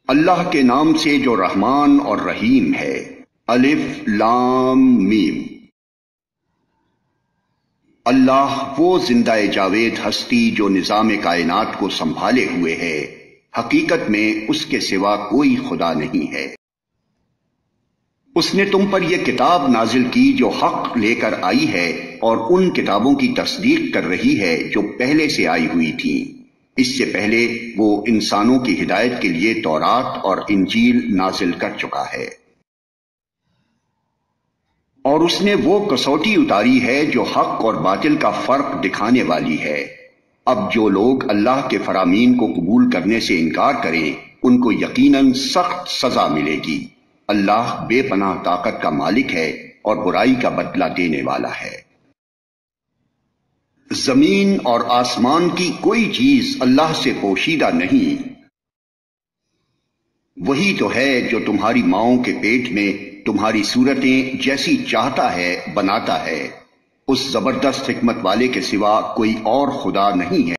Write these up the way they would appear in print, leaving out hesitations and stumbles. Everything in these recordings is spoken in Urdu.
اللہ کے نام سے جو رحمان اور رحیم ہے۔ الف لام میم۔ اللہ وہ زندہ جاوید ہستی جو نظام کائنات کو سنبھالے ہوئے ہے، حقیقت میں اس کے سوا کوئی خدا نہیں ہے۔ اس نے تم پر یہ کتاب نازل کی جو حق لے کر آئی ہے اور ان کتابوں کی تصدیق کر رہی ہے جو پہلے سے آئی ہوئی تھیں۔ اس سے پہلے وہ انسانوں کی ہدایت کے لیے تورات اور انجیل نازل کر چکا ہے۔ اور اس نے وہ کسوٹی اتاری ہے جو حق اور باطل کا فرق دکھانے والی ہے۔ اب جو لوگ اللہ کے فرامین کو قبول کرنے سے انکار کریں ان کو یقیناً سخت سزا ملے گی۔ اللہ بے پناہ طاقت کا مالک ہے اور برائی کا بدلہ دینے والا ہے۔ زمین اور آسمان کی کوئی چیز اللہ سے پوشیدہ نہیں۔ وہی تو ہے جو تمہاری ماؤں کے پیٹ میں تمہاری صورتیں جیسی چاہتا ہے بناتا ہے۔ اس زبردست حکمت والے کے سوا کوئی اور خدا نہیں ہے۔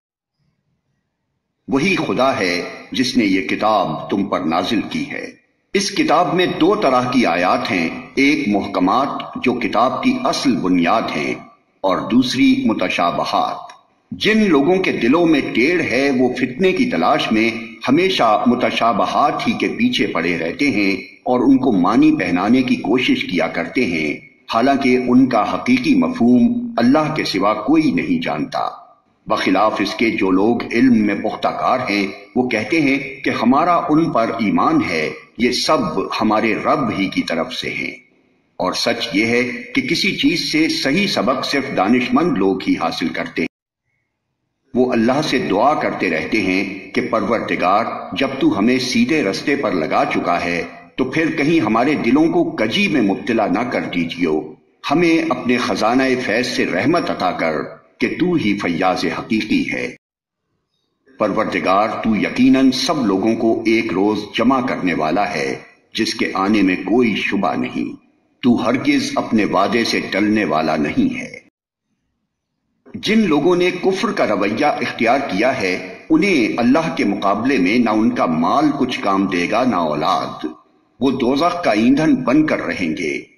وہی خدا ہے جس نے یہ کتاب تم پر نازل کی ہے۔ اس کتاب میں دو طرح کی آیات ہیں، ایک محکمات جو کتاب کی اصل بنیاد ہیں اور دوسری متشابہات۔ جن لوگوں کے دلوں میں ٹیڑھ ہے وہ فتنے کی تلاش میں ہمیشہ متشابہات ہی کے پیچھے پڑے رہتے ہیں اور ان کو معنی پہنانے کی کوشش کیا کرتے ہیں، حالانکہ ان کا حقیقی مفہوم اللہ کے سوا کوئی نہیں جانتا۔ بخلاف اس کے جو لوگ علم میں پختہ کار ہیں وہ کہتے ہیں کہ ہمارا ان پر ایمان ہے، یہ سب ہمارے رب ہی کی طرف سے ہیں۔ اور سچ یہ ہے کہ کسی چیز سے صحیح سبق صرف دانش مند لوگ ہی حاصل کرتے ہیں۔ وہ اللہ سے دعا کرتے رہتے ہیں کہ پروردگار جب تو ہمیں سیدھے رستے پر لگا چکا ہے تو پھر کہیں ہمارے دلوں کو کجی میں مبتلا نہ کر دیجیو، ہمیں اپنے خزانہ فیض سے رحمت عطا کر کہ تو ہی فیاض حقیقی ہے۔ پروردگار تو یقیناً سب لوگوں کو ایک روز جمع کرنے والا ہے جس کے آنے میں کوئی شبہ نہیں۔ تو ہرگز اپنے وعدے سے ٹلنے والا نہیں ہے۔ جن لوگوں نے کفر کا رویہ اختیار کیا ہے انہیں اللہ کے مقابلے میں نہ ان کا مال کچھ کام دے گا نہ اولاد۔ وہ دوزخ کا ایندھن بن کر رہیں گے۔